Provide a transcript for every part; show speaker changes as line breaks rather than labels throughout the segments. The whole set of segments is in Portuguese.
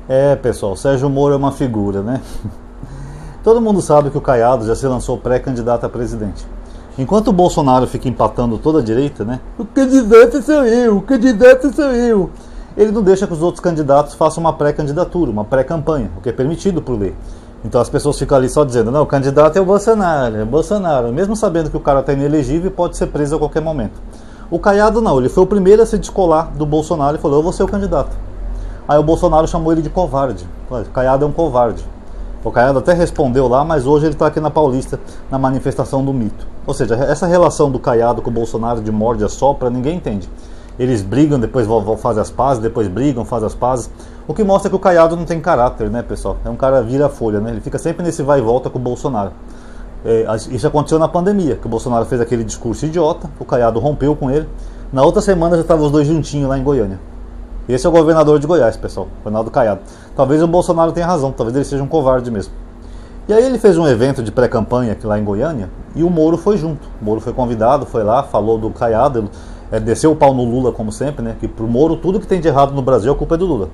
É, pessoal, Sérgio Moro é uma figura, né? Todo mundo sabe que o Caiado já se lançou pré-candidato a presidente. Enquanto o Bolsonaro fica empatando toda a direita, né? O candidato sou eu, o candidato sou eu. Ele não deixa que os outros candidatos façam uma pré-candidatura, uma pré-campanha, o que é permitido por lei. Então as pessoas ficam ali só dizendo, não, o candidato é o Bolsonaro, mesmo sabendo que o cara está inelegível e pode ser preso a qualquer momento. O Caiado não, ele foi o primeiro a se descolar do Bolsonaro e falou, eu vou ser o candidato. Aí o Bolsonaro chamou ele de covarde. O Caiado é um covarde. O Caiado até respondeu lá, mas hoje ele está aqui na Paulista, na manifestação do mito. Ou seja, essa relação do Caiado com o Bolsonaro de morde a sopra, ninguém entende. Eles brigam, depois fazem as pazes, depois brigam, fazem as pazes. O que mostra que o Caiado não tem caráter, né, pessoal? É um cara vira-folha, né? Ele fica sempre nesse vai e volta com o Bolsonaro. Isso aconteceu na pandemia, que o Bolsonaro fez aquele discurso idiota, o Caiado rompeu com ele. Na outra semana já estavam os dois juntinhos lá em Goiânia. Esse é o governador de Goiás, pessoal, Ronaldo Caiado. Talvez o Bolsonaro tenha razão, talvez ele seja um covarde mesmo. E aí ele fez um evento de pré-campanha aqui lá em Goiânia e o Moro foi junto. O Moro foi convidado, foi lá, falou do Caiado, desceu o pau no Lula, como sempre, né? Que pro Moro tudo que tem de errado no Brasil a culpa é do Lula.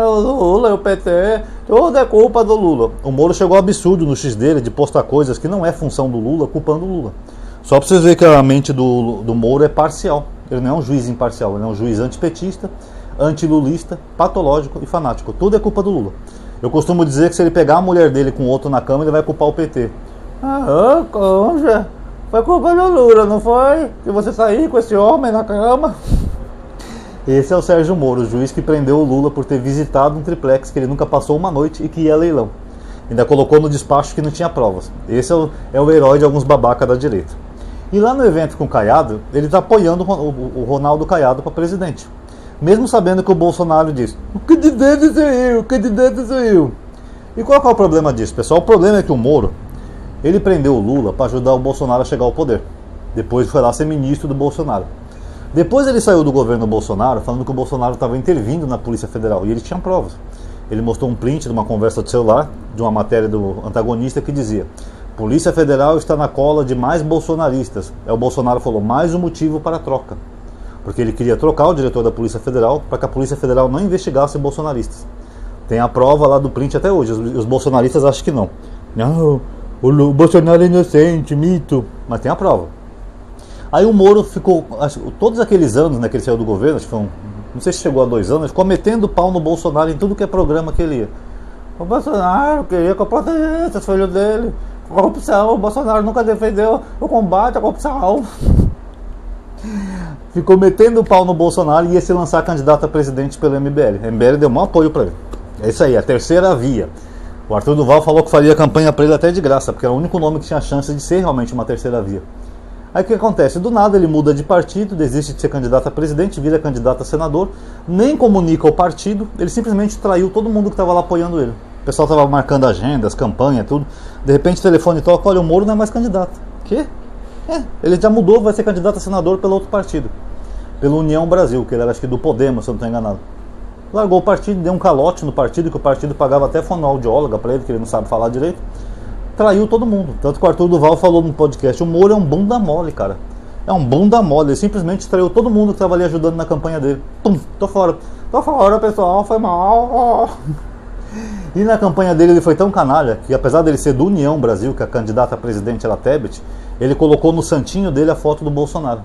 O Lula, o PT, tudo é culpa do Lula. O Moro chegou ao absurdo no X dele de postar coisas que não é função do Lula, culpando o Lula. Só pra vocês verem que a mente do Moro é parcial. Ele não é um juiz imparcial, ele é um juiz antipetista, antilulista, patológico e fanático. Tudo é culpa do Lula. Eu costumo dizer que se ele pegar a mulher dele com outro na cama, ele vai culpar o PT. Concha, foi culpa do Lula, não foi? Que você saiu com esse homem na cama? Esse é o Sérgio Moro, o juiz que prendeu o Lula por ter visitado um triplex que ele nunca passou uma noite e que ia a leilão. Ainda colocou no despacho que não tinha provas. Esse é o herói de alguns babacas da direita. E lá no evento com o Caiado, ele está apoiando o Ronaldo Caiado para presidente. Mesmo sabendo que o Bolsonaro diz, o candidato sou eu, o candidato sou eu. E qual é o problema disso, pessoal? O problema é que o Moro, ele prendeu o Lula para ajudar o Bolsonaro a chegar ao poder. Depois foi lá ser ministro do Bolsonaro. Depois ele saiu do governo Bolsonaro falando que o Bolsonaro estava intervindo na Polícia Federal. E ele tinha provas. Ele mostrou um print de uma conversa de celular, de uma matéria do antagonista que dizia, Polícia Federal está na cola de mais bolsonaristas. Aí o Bolsonaro falou, mais um motivo para a troca. Porque ele queria trocar o diretor da Polícia Federal para que a Polícia Federal não investigasse bolsonaristas. Tem a prova lá do print até hoje. Os bolsonaristas acham que não. Não, o Bolsonaro é inocente, mito. Mas tem a prova. Aí o Moro ficou, todos aqueles anos, né, que ele saiu do governo, acho que foi não sei se chegou a 2 anos, ficou metendo pau no Bolsonaro em tudo que é programa que ele ia. O Bolsonaro queria que eu protegesse os filhos dele. Corrupção, o Bolsonaro nunca defendeu o combate à corrupção. Ficou metendo o pau no Bolsonaro e ia se lançar candidato a presidente pelo MBL. O MBL deu maior apoio para ele. É isso aí, a terceira via. O Arthur Duval falou que faria campanha para ele até de graça, porque era o único nome que tinha chance de ser realmente uma terceira via. Aí o que acontece? Do nada ele muda de partido, desiste de ser candidato a presidente, vira candidato a senador, nem comunica ao partido, ele simplesmente traiu todo mundo que estava lá apoiando ele. O pessoal estava marcando agendas, campanha, tudo. De repente o telefone toca, olha, o Moro não é mais candidato. Quê? Ele já mudou, vai ser candidato a senador pelo outro partido. Pela União Brasil, que ele era acho que do Podemos, se eu não estou enganado. Largou o partido, deu um calote no partido, que o partido pagava até fonoaudióloga para ele, que ele não sabe falar direito. Traiu todo mundo. Tanto que o Arthur Duval falou no podcast, o Moro é um bunda mole, cara. É um bunda mole. Ele simplesmente traiu todo mundo que estava ali ajudando na campanha dele. Pum, tô fora. Tô fora, pessoal, foi mal. E na campanha dele ele foi tão canalha que, apesar dele ser do União Brasil, que a candidata a presidente era a Tebet, ele colocou no santinho dele a foto do Bolsonaro.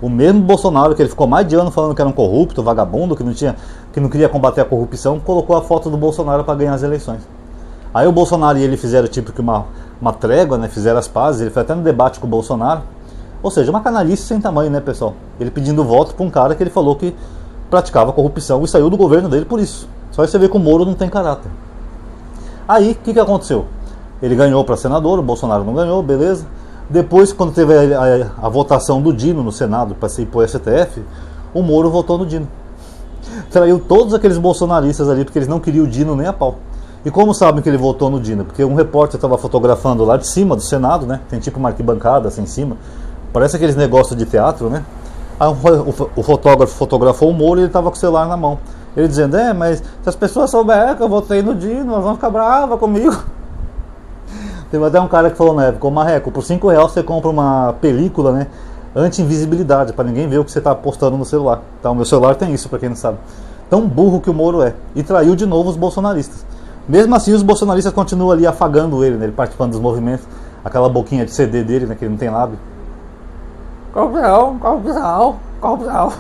O mesmo Bolsonaro, que ele ficou mais de ano falando que era um corrupto, vagabundo, que não queria combater a corrupção, colocou a foto do Bolsonaro para ganhar as eleições. Aí o Bolsonaro e ele fizeram tipo que uma trégua, né? Fizeram as pazes, ele foi até no debate com o Bolsonaro. Ou seja, uma canalice sem tamanho, né, pessoal? Ele pedindo voto para um cara que ele falou que praticava corrupção e saiu do governo dele por isso. Só você ver que o Moro não tem caráter. Aí, o que aconteceu? Ele ganhou para senador, o Bolsonaro não ganhou, beleza. Depois, quando teve a votação do Dino no Senado para ir para o STF, o Moro votou no Dino. Traiu todos aqueles bolsonaristas ali, porque eles não queriam o Dino nem a pau. E como sabem que ele votou no Dino? Porque um repórter estava fotografando lá de cima do Senado, né? Tem tipo uma arquibancada assim em cima. Parece aqueles negócios de teatro, né? Aí o fotógrafo fotografou o Moro e ele estava com o celular na mão. Ele dizendo, mas se as pessoas souberem que eu votei no Dino, elas vão ficar bravas comigo. Teve até um cara que falou na época, Marreco, por R$5 você compra uma película, né? Anti-invisibilidade, para ninguém ver o que você está postando no celular. Tá? O meu celular tem isso, para quem não sabe. tão burro que o Moro é. E traiu de novo os bolsonaristas. Mesmo assim, os bolsonaristas continuam ali afagando ele, né? Ele participando dos movimentos. Aquela boquinha de CD dele, né? Que ele não tem lábio. Corrupção, corrupção, corrupção.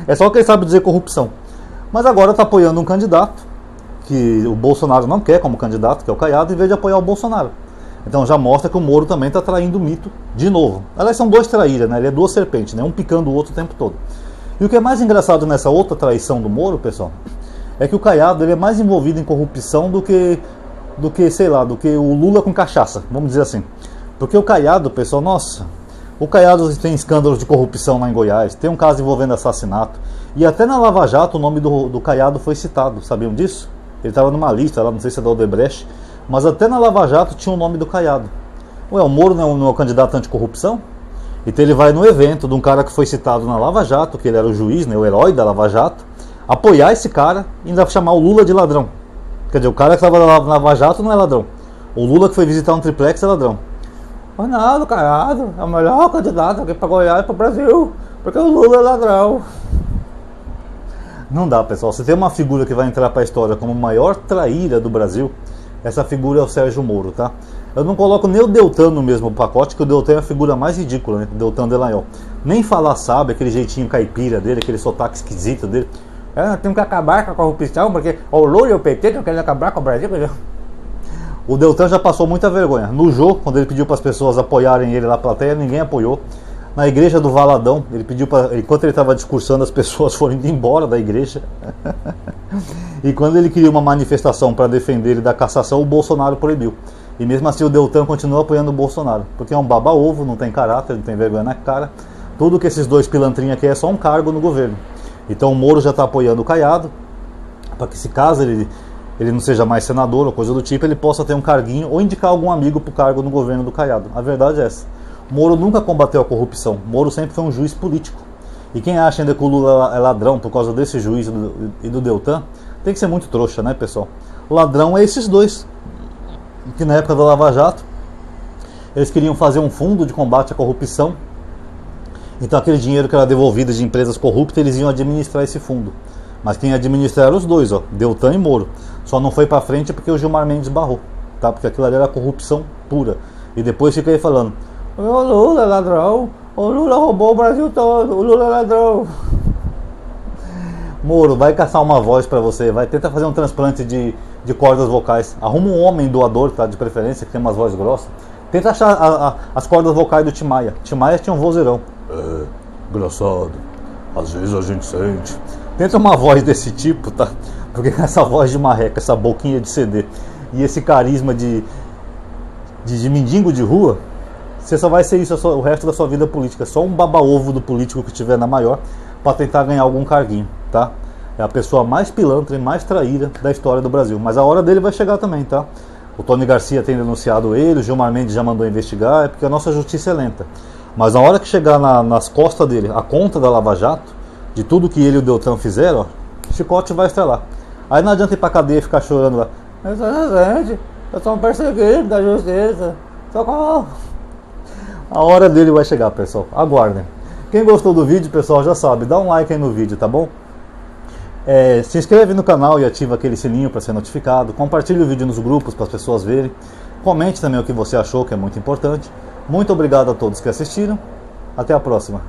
É só que ele sabe dizer corrupção. Mas agora está apoiando um candidato que o Bolsonaro não quer como candidato, que é o Caiado, em vez de apoiar o Bolsonaro. Então já mostra que o Moro também está traindo o mito de novo. Elas são dois traíras, né? Ele é duas serpentes, né? Um picando o outro o tempo todo. E o que é mais engraçado nessa outra traição do Moro, pessoal, é que o Caiado ele é mais envolvido em corrupção do que o Lula com cachaça, vamos dizer assim. Porque o Caiado, pessoal, nossa, o Caiado tem escândalos de corrupção lá em Goiás, tem um caso envolvendo assassinato, e até na Lava Jato o nome do Caiado foi citado, sabiam disso? Ele estava numa lista lá, não sei se é da Odebrecht, mas até na Lava Jato tinha o nome do Caiado. Ué, o Moro não é um candidato anticorrupção? Então ele vai no evento de um cara que foi citado na Lava Jato, que ele era o juiz, né, o herói da Lava Jato, apoiar esse cara e ainda chamar o Lula de ladrão. Quer dizer, o cara que estava na Lava Jato não é ladrão. O Lula que foi visitar um triplex é ladrão. Ronaldo Caiado é o melhor candidato aqui para Goiás e para o Brasil, porque o Lula é ladrão. Não dá, pessoal. Se tem uma figura que vai entrar para a história como a maior traíra do Brasil, essa figura é o Sérgio Moro, tá? Eu não coloco nem o Deltan no mesmo pacote, que o Deltan é a figura mais ridícula, né? O Deltan Dallagnol. Nem falar sabe, aquele jeitinho caipira dele, aquele sotaque esquisito dele. Temos que acabar com a corrupção, porque o Lula e o PT estão querendo acabar com o Brasil. O Deltan já passou muita vergonha. No jogo, quando ele pediu para as pessoas apoiarem ele na plateia, ninguém apoiou. Na igreja do Valadão, ele pediu para, enquanto ele estava discursando, as pessoas foram indo embora da igreja. E quando ele queria uma manifestação para defender ele da cassação, o Bolsonaro proibiu. E mesmo assim o Deltan continua apoiando o Bolsonaro, porque é um baba-ovo, não tem caráter, não tem vergonha na cara. Tudo que esses dois pilantrinhos aqui é só um cargo no governo. Então o Moro já está apoiando o Caiado, para que se caso ele não seja mais senador ou coisa do tipo, ele possa ter um carguinho ou indicar algum amigo para o cargo no governo do Caiado. A verdade é essa. Moro nunca combateu a corrupção. Moro sempre foi um juiz político. E quem acha ainda que o Lula é ladrão por causa desse juiz e do Deltan, tem que ser muito trouxa, né, pessoal? Ladrão é esses dois. Que na época da Lava Jato, eles queriam fazer um fundo de combate à corrupção. Então aquele dinheiro que era devolvido de empresas corruptas, eles iam administrar esse fundo. Mas quem administrar eram os dois, ó, Deltan e Moro. Só não foi pra frente porque o Gilmar Mendes barrou, tá? Porque aquilo ali era corrupção pura. E depois fica aí falando: o Lula é ladrão, o Lula roubou o Brasil todo, o Lula é ladrão. Moro, vai caçar uma voz pra você, vai tentar fazer um transplante de cordas vocais. Arruma um homem doador, tá? De preferência, que tem umas vozes grossas. Tenta achar as cordas vocais do Tim Maia. Tim Maia tinha um vozeirão. É, engraçado. Às vezes a gente sente. Tenta uma voz desse tipo, tá? Porque essa voz de marreca, essa boquinha de CD e esse carisma de mendigo de rua, você só vai ser isso o resto da sua vida política. Só um baba-ovo do político que tiver na maior para tentar ganhar algum carguinho, tá? É a pessoa mais pilantra e mais traíra da história do Brasil. Mas a hora dele vai chegar também, tá? O Tony Garcia tem denunciado ele, o Gilmar Mendes já mandou investigar, é porque a nossa justiça é lenta. Mas a hora que chegar nas costas dele a conta da Lava Jato, de tudo que ele e o Deltan fizeram, ó, o chicote vai estrelar. Aí não adianta ir pra cadeia e ficar chorando lá. Eu sou inocente, eu sou um perseguido da justiça. Socorro! A hora dele vai chegar, pessoal. Aguardem. Quem gostou do vídeo, pessoal, já sabe, dá um like aí no vídeo, tá bom? Se inscreve no canal e ativa aquele sininho para ser notificado. Compartilhe o vídeo nos grupos para as pessoas verem. Comente também o que você achou, que é muito importante. Muito obrigado a todos que assistiram. Até a próxima.